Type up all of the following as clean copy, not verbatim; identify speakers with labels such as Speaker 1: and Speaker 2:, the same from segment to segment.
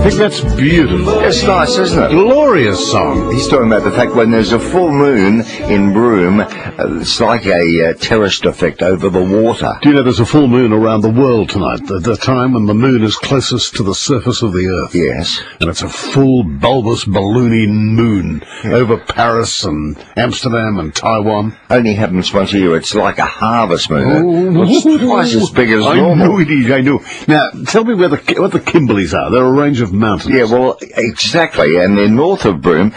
Speaker 1: think that's beautiful.
Speaker 2: It's nice, isn't it?
Speaker 1: Glorious song.
Speaker 2: He's talking about the fact when there's a full moon in Broome, it's like a terraced effect over the water.
Speaker 1: Do you know there's a full moon around the world tonight, the time when the moon is closest to the surface of the Earth?
Speaker 2: Yes.
Speaker 1: And it's a full, bulbous, balloony moon over Paris and Amsterdam and Taiwan.
Speaker 2: Only happens once a year. It's like a harvest moon. It's twice as big as normal.
Speaker 1: I know it is, I know. Now, tell me what the Kimberleys are. They're a range of mountains.
Speaker 2: Yeah, well, exactly. And they're north of Broome.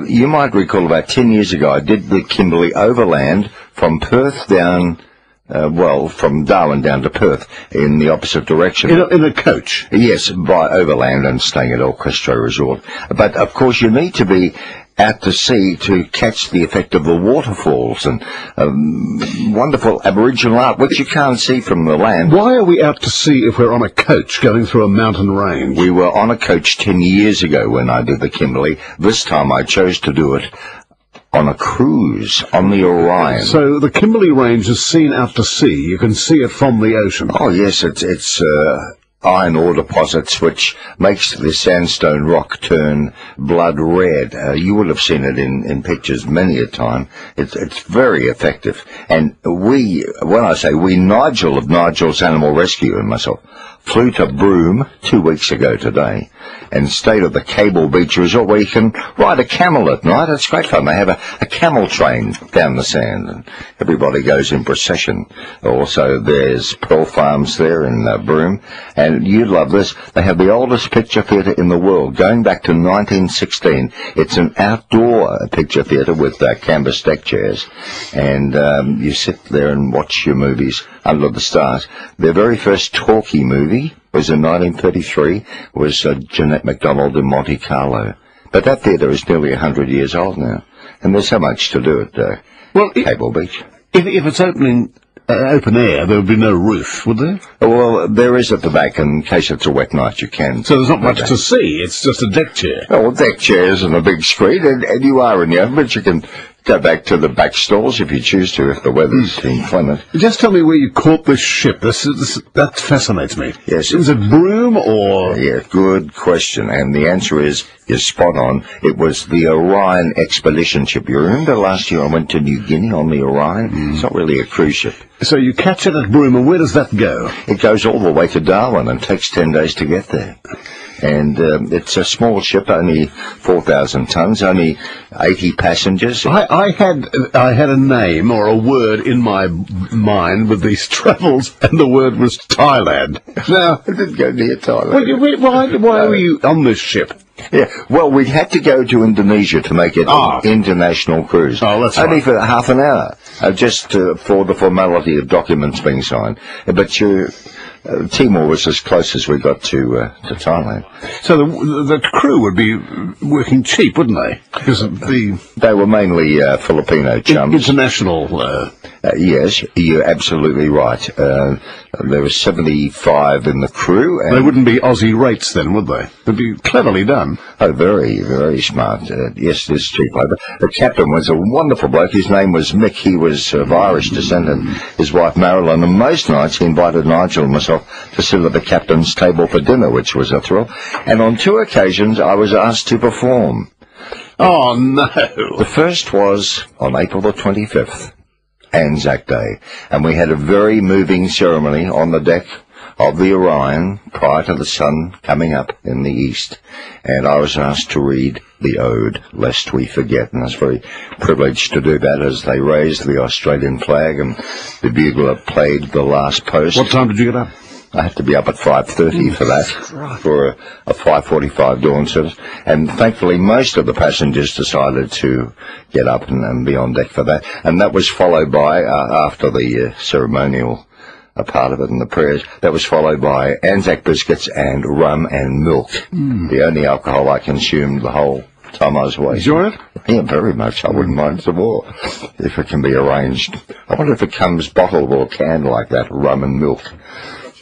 Speaker 2: You might recall about 10 years ago, I did the Kimberley overland from Perth down, from Darwin down to Perth in the opposite direction.
Speaker 1: In a coach?
Speaker 2: Yes, by overland and staying at El Crestro Resort. But, of course, you need to be out to sea to catch the effect of the waterfalls and wonderful Aboriginal art, which you can't see from the land.
Speaker 1: Why are we out to sea if we're on a coach going through a mountain range?
Speaker 2: We were on a coach 10 years ago when I did the Kimberley. This time I chose to do it on a cruise on the Orion.
Speaker 1: So the Kimberley Range is seen out to sea. You can see it from the ocean.
Speaker 2: Oh, yes, it's iron ore deposits, which makes the sandstone rock turn blood red. You would have seen it in pictures many a time. It's very effective. And when I say we, Nigel of Nigel's Animal Rescue and myself, flew to Broome 2 weeks ago today and stayed at the Cable Beach Resort where you can ride a camel at night. It's great fun. They have a camel train down the sand and everybody goes in procession. Also, there's Pearl Farms there in Broome. And you'd love this. They have the oldest picture theatre in the world, going back to 1916. It's an outdoor picture theatre with canvas deck chairs. And you sit there and watch your movies under the stars. Their very first talkie movie was in 1933, was Jeanette MacDonald in Monte Carlo. But that theatre is nearly 100 years old now. And there's so much to do at Cable Beach.
Speaker 1: If it's open air, there would be no roof, would there?
Speaker 2: Well, there is at the back, in case it's a wet night, you can.
Speaker 1: So there's not much to see, it's just a deck chair.
Speaker 2: Oh, deck chairs and a big screen, and you are in the oven, but you can go back to the back stalls if you choose to, if the weather's inclement.
Speaker 1: Just tell me where you caught this ship. That fascinates me.
Speaker 2: Yes.
Speaker 1: Is it Broome or...?
Speaker 2: Yeah, good question. And the answer is, you're spot on. It was the Orion expedition ship. You remember last year I went to New Guinea on the Orion? It's not really a cruise ship.
Speaker 1: So you catch it at Broome, and where does that go?
Speaker 2: It goes all the way to Darwin and takes 10 days to get there. And it's a small ship, only 4,000 tons, only 80 passengers.
Speaker 1: I had a name or a word in my mind with these travels, and the word was Thailand.
Speaker 2: No, I didn't go near Thailand.
Speaker 1: Why were you on this ship?
Speaker 2: Yeah, well, we had to go to Indonesia to make it an international cruise.
Speaker 1: Oh, that's
Speaker 2: only
Speaker 1: right.
Speaker 2: for half an hour, just for the formality of documents being signed. But Timor was as close as we got to Thailand.
Speaker 1: So the crew would be working cheap, wouldn't they? Because
Speaker 2: they were mainly Filipino chums.
Speaker 1: International.
Speaker 2: Yes, you're absolutely right. There were 75 in the crew. And
Speaker 1: they wouldn't be Aussie rates then, would they? They'd be cleverly done.
Speaker 2: Oh, very, very smart. Yes, this cheap labour. The captain was a wonderful bloke. His name was Mick. He was of Irish descent, and his wife Marilyn. And most nights he invited Nigel and myself to sit at the captain's table for dinner, which was a thrill. And on 2 occasions I was asked to perform.
Speaker 1: Oh, no.
Speaker 2: The first was on April the 25th. Anzac Day, and we had a very moving ceremony on the deck of the Orion prior to the sun coming up in the east, and I was asked to read the ode, Lest We Forget, and I was very privileged to do that as they raised the Australian flag and the bugler played the last post.
Speaker 1: What time did you get up?
Speaker 2: I have to be up at 5:30 for that, for a 5:45 dawn service. And thankfully, most of the passengers decided to get up and be on deck for that. And that was followed by, after the ceremonial part of it and the prayers, that was followed by Anzac biscuits and rum and milk. The only alcohol I consumed the whole time I was away.
Speaker 1: Enjoy it?
Speaker 2: Yeah, very much. I wouldn't mind some more, if it can be arranged. I wonder if it comes bottled or canned like that, rum and milk.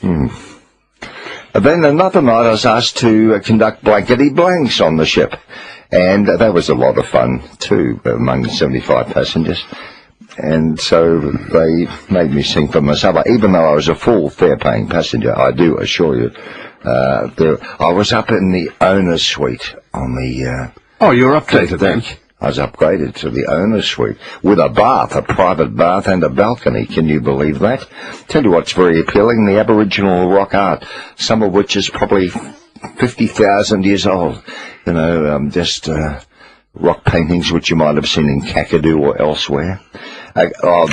Speaker 2: Then another night I was asked to conduct blankety blanks on the ship, and that was a lot of fun too, among 75 passengers. And so they made me sing for myself, even though I was a full fare-paying passenger, I do assure you. I was up in the owner's suite on the...
Speaker 1: Oh, you're updated then.
Speaker 2: I was upgraded to the owner's suite with a bath, a private bath and a balcony. Can you believe that? Tell you what's very appealing, the Aboriginal rock art, some of which is probably 50,000 years old. You know, just rock paintings which you might have seen in Kakadu or elsewhere.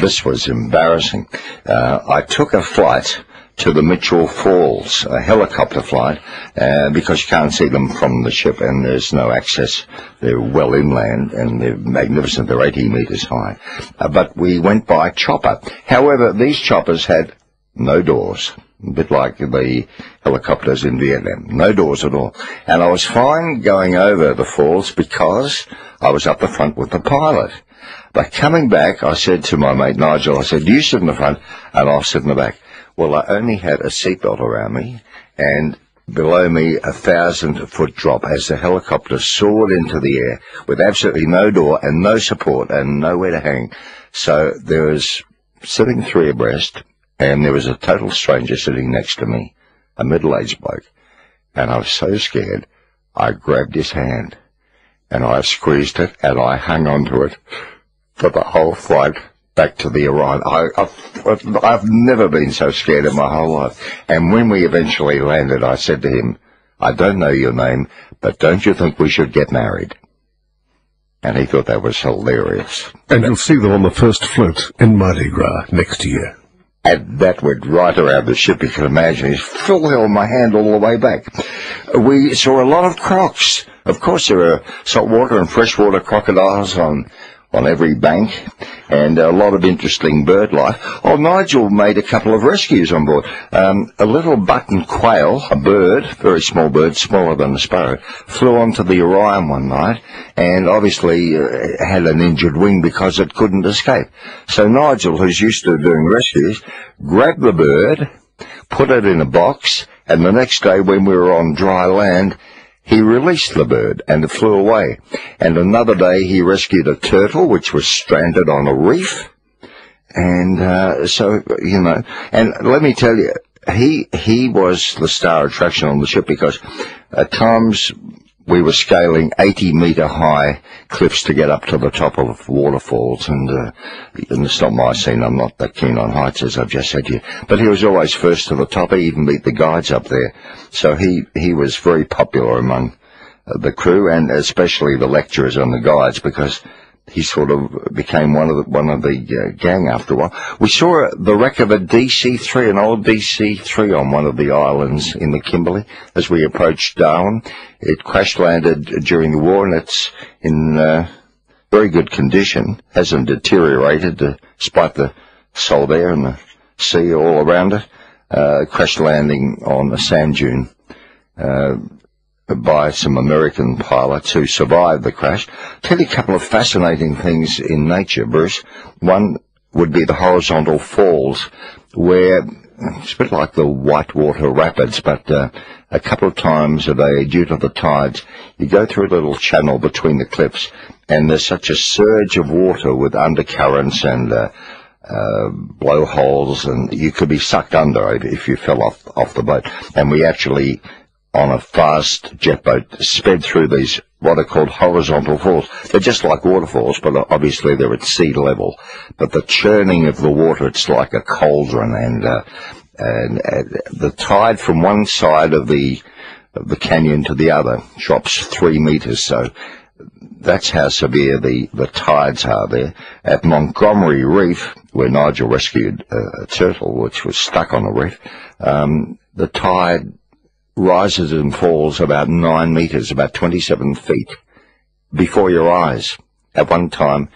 Speaker 2: This was embarrassing. I took a flight to the Mitchell Falls, a helicopter flight, because you can't see them from the ship and there's no access. They're well inland and they're magnificent. They're 80 metres high. But we went by chopper. However, these choppers had no doors, a bit like the helicopters in Vietnam. No doors at all. And I was fine going over the falls because I was up the front with the pilot. But coming back, I said to my mate Nigel, I said, you sit in the front and I'll sit in the back. Well, I only had a seatbelt around me, and below me 1,000-foot drop as the helicopter soared into the air with absolutely no door and no support and nowhere to hang. So there was sitting three abreast, and there was a total stranger sitting next to me, a middle-aged bloke, and I was so scared, I grabbed his hand, and I squeezed it, and I hung onto it for the whole flight back to the Orion. I've never been so scared in my whole life. And when we eventually landed, I said to him, I don't know your name, but don't you think we should get married? And he thought that was hilarious.
Speaker 1: And you'll see them on the first float in Mardi Gras next year.
Speaker 2: And that went right around the ship, you can imagine. He's full held my hand all the way back. We saw a lot of crocs. Of course, there are saltwater and freshwater crocodiles on every bank, and a lot of interesting bird life. Oh, Nigel made a couple of rescues on board. A little button quail, a bird, very small bird, smaller than a sparrow, flew onto the Orion one night, and obviously had an injured wing because it couldn't escape. So Nigel, who's used to doing rescues, grabbed the bird, put it in a box, and the next day when we were on dry land, he released the bird, and it flew away. And another day he rescued a turtle, which was stranded on a reef. And so, you know, and let me tell you, he was the star attraction on the ship, because at times we were scaling 80-metre high cliffs to get up to the top of waterfalls, and it's not my scene. I'm not that keen on heights, as I've just said to you. But he was always first to the top. He even beat the guides up there. So he was very popular among the crew, and especially the lecturers and the guides, because he sort of became one of the gang after a while. We saw the wreck of a DC-3, an old DC-3 on one of the islands in the Kimberley as we approached Darwin. It crash-landed during the war, and it's in very good condition, hasn't deteriorated despite the salt air and the sea all around it. Crash-landing on a sand dune by some American pilots who survived the crash. Tell you a couple of fascinating things in nature, Bruce. One would be the horizontal falls, where it's a bit like the Whitewater Rapids, but a couple of times a day, due to the tides, you go through a little channel between the cliffs, and there's such a surge of water with undercurrents and blowholes, and you could be sucked under if you fell off the boat. And we actually, on a fast jet boat, sped through these what are called horizontal falls. They're just like waterfalls, but obviously they're at sea level. But the churning of the water, it's like a cauldron, and the tide from one side of the canyon to the other drops 3 meters. So that's how severe the tides are there. At Montgomery Reef, where Nigel rescued a turtle which was stuck on a reef, the tide rises and falls about 9 meters, about 27 feet, before your eyes. At one time,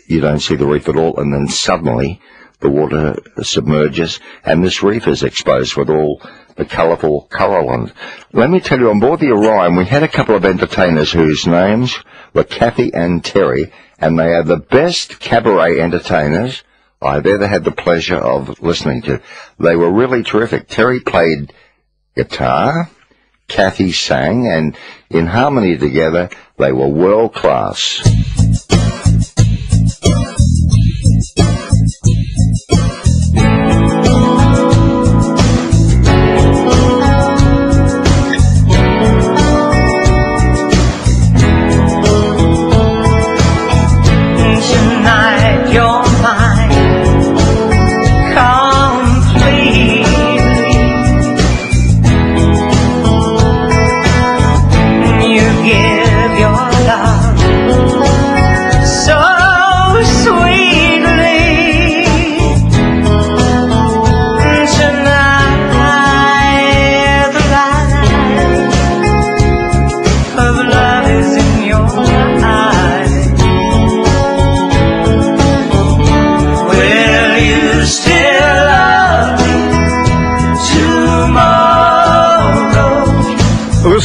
Speaker 2: you don't see the reef at all, and then suddenly the water submerges, and this reef is exposed with all the colourful coral on it. Let me tell you, on board the Orion, we had a couple of entertainers whose names were Kathy and Terry, and they are the best cabaret entertainers I've ever had the pleasure of listening to. They were really terrific. Terry played guitar, Kathy sang, and in harmony together, they were world class.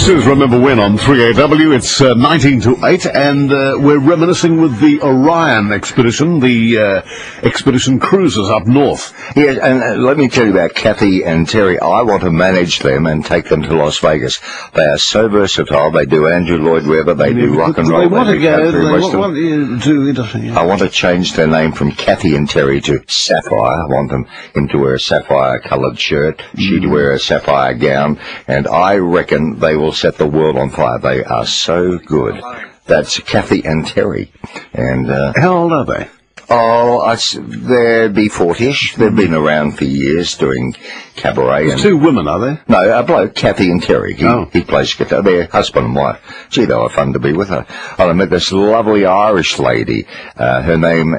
Speaker 1: Sue's Remember When on 3AW. It's 19 to 8, and we're reminiscing with the Orion expedition, the expedition cruises up north.
Speaker 2: Yes, and let me tell you about Kathy and Terry. I want to manage them and take them to Las Vegas. They are so versatile. They do Andrew Lloyd Webber, they do rock and roll.
Speaker 1: They want to go.
Speaker 2: They
Speaker 1: want you to.
Speaker 2: I want to change their name from Kathy and Terry to Sapphire. I want him to wear a sapphire-coloured shirt, she to wear a sapphire gown, and I reckon they will set the world on fire. They are so good. That's Kathy and Terry. And
Speaker 1: how old are they?
Speaker 2: Oh, they'd be 40-ish. They've been around for years doing cabaret. And
Speaker 1: two women, are they?
Speaker 2: No, a bloke, Kathy and Terry. He plays guitar. They're husband and wife. Gee, they were fun to be with her. I met this lovely Irish lady. Her name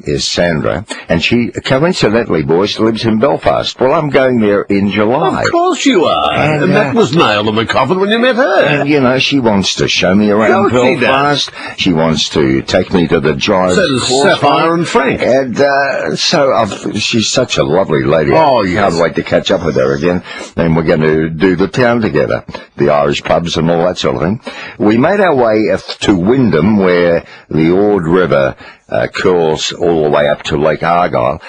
Speaker 2: is Sandra, and she, coincidentally, boys, lives in Belfast. Well, I'm going there in July.
Speaker 1: Of course you are. And that was nailed in the coffin when you met her.
Speaker 2: And, you know, she wants to show me around Belfast. She wants to take me to the Giants.
Speaker 1: So does Sapphire and Frank.
Speaker 2: And she's such a lovely lady.
Speaker 1: Oh,
Speaker 2: yes. Can't wait to catch up with her again. And we're going to do the town together, the Irish pubs and all that sort of thing. We made our way to Wyndham, where the Ord River curls all the way up to Lake Argyll.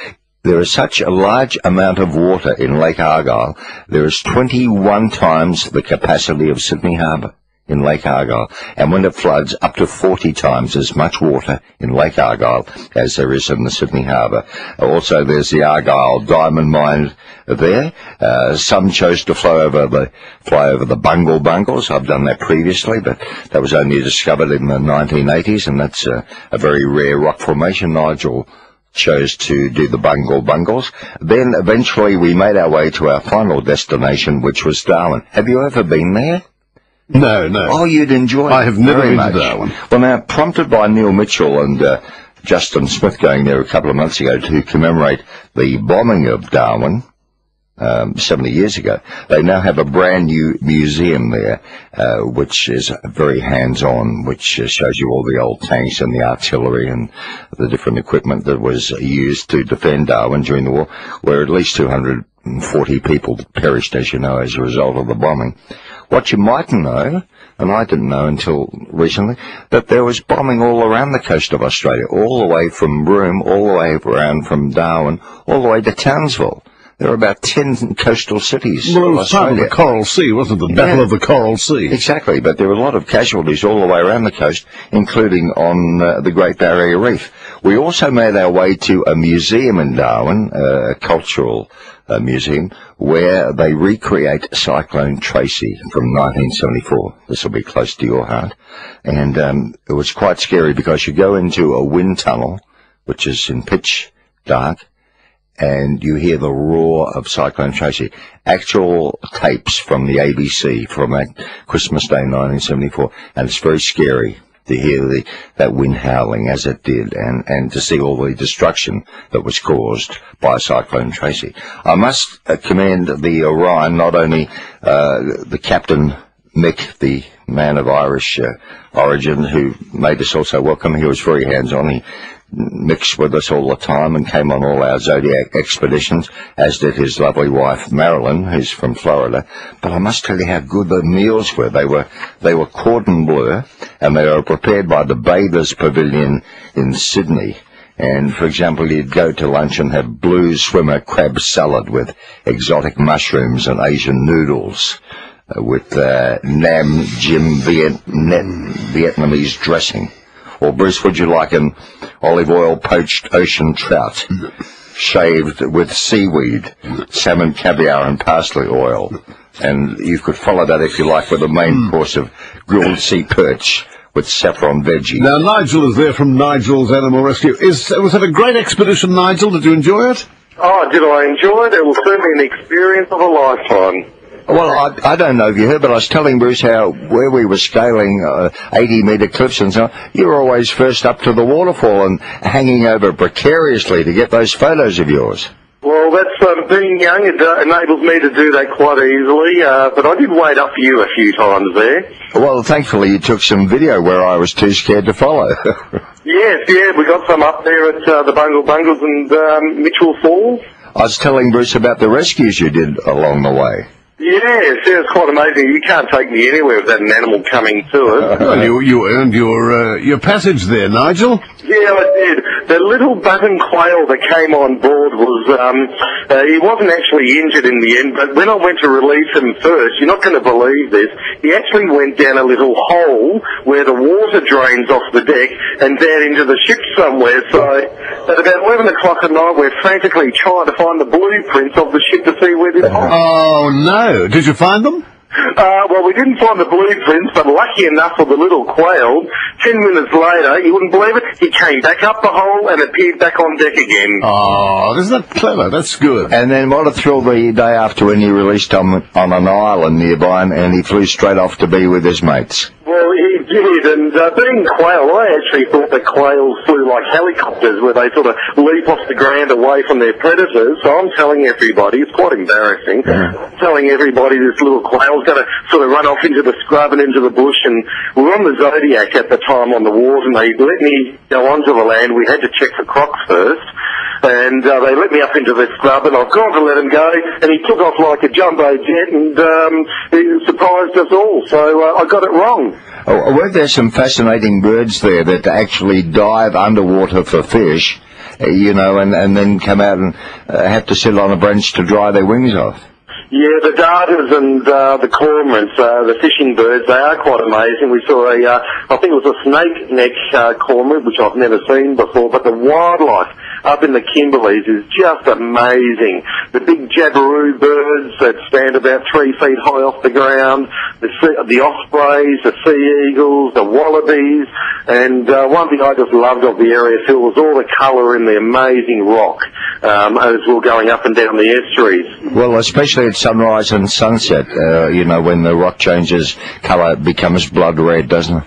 Speaker 2: There is such a large amount of water in Lake Argyll. There is 21 times the capacity of Sydney Harbour in Lake Argyll, and when it floods, up to 40 times as much water in Lake Argyll as there is in the Sydney Harbour. Also, there's the Argyll diamond mine there. Some chose to fly over the Bungle Bungles. I've done that previously, but that was only discovered in the 1980s, and that's a very rare rock formation. Nigel chose to do the Bungle Bungles. Then eventually we made our way to our final destination, which was Darwin. Have you ever been there?
Speaker 1: No, no.
Speaker 2: Oh, you'd enjoy it.
Speaker 1: I have never been
Speaker 2: much.
Speaker 1: to Darwin.
Speaker 2: Well, now, prompted by Neil Mitchell and Justin Smith going there a couple of months ago to commemorate the bombing of Darwin 70 years ago, they now have a brand new museum there, which is very hands-on, which shows you all the old tanks and the artillery and the different equipment that was used to defend Darwin during the war, where at least 240 people perished, as you know, as a result of the bombing. What you mightn't know, and I didn't know until recently, that there was bombing all around the coast of Australia, all the way from Broome, all the way around from Darwin, all the way to Townsville. There are about 10 coastal cities.
Speaker 1: Well, it was part of the Coral Sea, wasn't it? The Battle of the Coral Sea.
Speaker 2: Exactly, but there were a lot of casualties all the way around the coast, including on the Great Barrier Reef. We also made our way to a museum in Darwin, a cultural museum, where they recreate Cyclone Tracy from 1974. This will be close to your heart. And it was quite scary because you go into a wind tunnel, which is in pitch dark, and you hear the roar of Cyclone Tracy. Actual tapes from the ABC from that Christmas Day 1974, and it's very scary to hear that wind howling as it did, and to see all the destruction that was caused by Cyclone Tracy. I must commend the Orion, not only the Captain Mick, the man of Irish origin, who made us all so welcome. He was very hands-on. He mixed with us all the time and came on all our Zodiac expeditions, as did his lovely wife Marilyn, who's from Florida. But I must tell you how good the meals were. They were cordon bleu, and they were prepared by the Bathers Pavilion in Sydney. And, for example, you'd go to lunch and have blue swimmer crab salad with exotic mushrooms and Asian noodles, with Nam Jim Vietnamese dressing. Or, Bruce, would you like an olive oil poached ocean trout, shaved with seaweed, salmon caviar and parsley oil? And you could follow that, if you like, with a main course of grilled sea perch with saffron veggie.
Speaker 1: Now, Nigel is there from Nigel's Animal Rescue. Was it a great expedition, Nigel? Did you enjoy it?
Speaker 3: Oh, did I enjoy it? It was certainly an experience of a lifetime.
Speaker 2: Well, I don't know if you heard, but I was telling Bruce how where we were scaling 80-metre cliffs and so on, you were always first up to the waterfall and hanging over precariously to get those photos of yours.
Speaker 3: Well, that's being young. It enables me to do that quite easily, but I did wait up for you a few times there.
Speaker 2: Well, thankfully you took some video where I was too scared to follow.
Speaker 3: Yes, we got some up there at the Bungle Bungles and Mitchell Falls.
Speaker 2: I was telling Bruce about the rescues you did along the way.
Speaker 3: Yes, it's quite amazing. You can't take me anywhere without an animal coming to us.
Speaker 1: Well, you earned your passage there, Nigel.
Speaker 3: Yeah, I did. The little button quail that came on board was, he wasn't actually injured in the end, but when I went to release him first, you're not going to believe this, he actually went down a little hole where the water drains off the deck and down into the ship somewhere. So at about 11 o'clock at night, we're frantically trying to find the blueprints of the ship to see where this was.
Speaker 1: Oh, no. Did you find them?
Speaker 3: Well, we didn't find the blueprints, but lucky enough for the little quail, 10 minutes later, you wouldn't believe it, he came back up the hole and appeared back on deck again.
Speaker 1: Oh, isn't that clever? That's good.
Speaker 2: And then what a thrill the day after when he released on an island nearby, and he flew straight off to be with his mates.
Speaker 3: Well, he did, and being quail, I actually thought that quails flew like helicopters, where they sort of leap off the ground away from their predators. So I'm telling everybody, it's quite embarrassing, telling everybody this little quail's going to sort of run off into the scrub and into the bush, and we were on the Zodiac at the time on the wharf, and they let me go onto the land. We had to check for crocs first. And they let me up into the scrub, and I've gone to let him go, and he took off like a jumbo jet, and he surprised us all. So I got it wrong.
Speaker 2: Oh, were there some fascinating birds there that actually dive underwater for fish, and then come out and have to sit on a branch to dry their wings off?
Speaker 3: Yeah, the darters and the cormorants, the fishing birds, they are quite amazing. We saw I think it was a snake neck cormorant, which I've never seen before, but the wildlife up in the Kimberleys is just amazing. The big jabiru birds that stand about 3 feet high off the ground, the ospreys, the sea eagles, the wallabies, and one thing I just loved of the area, Phil, was all the colour in the amazing rock as we were going up and down the estuaries.
Speaker 2: Well, especially at sunrise and sunset, when the rock changes colour, it becomes blood red, doesn't it?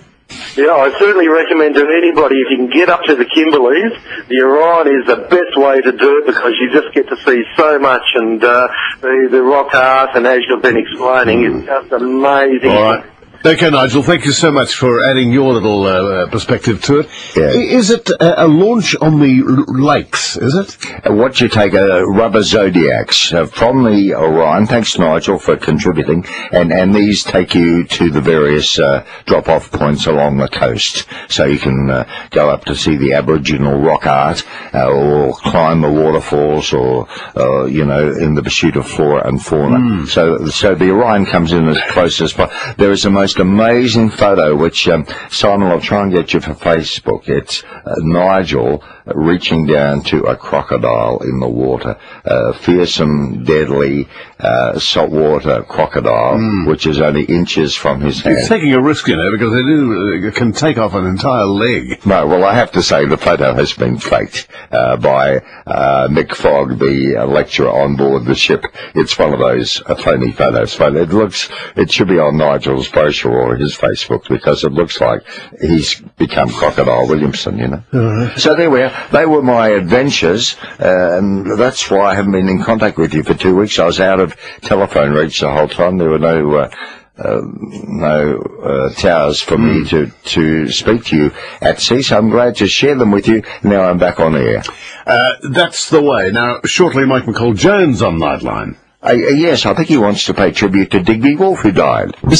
Speaker 3: Yeah, I certainly recommend to anybody, if you can get up to the Kimberleys, the Orion is the best way to do it, because you just get to see so much, and the rock art, and as you've been explaining, is just amazing.
Speaker 1: All right. Okay, Nigel, thank you so much for adding your little perspective to it.
Speaker 2: Yeah.
Speaker 1: Is it a launch on the lakes, is it?
Speaker 2: What you take rubber Zodiacs from the Orion, thanks Nigel for contributing, and these take you to the various drop-off points along the coast, so you can go up to see the Aboriginal rock art, or climb the waterfalls, or in the pursuit of flora and fauna. So the Orion comes in as close as possible. There is the most amazing photo, which Simon, I'll try and get you for Facebook. It's Nigel reaching down to a crocodile in the water, fearsome, deadly saltwater crocodile, which is only inches from his hand.
Speaker 1: He's taking a risk, because they can take off an entire leg.
Speaker 2: No, well, I have to say the photo has been faked by Mick Fogg, the lecturer on board the ship. It's one of those phony photos, but it should be on Nigel's brochure or his Facebook, because it looks like he's become Crocodile Williamson, So there we are. They were my adventures, and that's why I haven't been in contact with you for 2 weeks. I was out of telephone reach the whole time. There were no towers for me to speak to you at sea, so I'm glad to share them with you. Now I'm back on air.
Speaker 1: That's the way. Now, shortly, Mike McCall Jones on Nightline.
Speaker 2: Yes, I think he wants to pay tribute to Digby Wolf, who died.
Speaker 4: The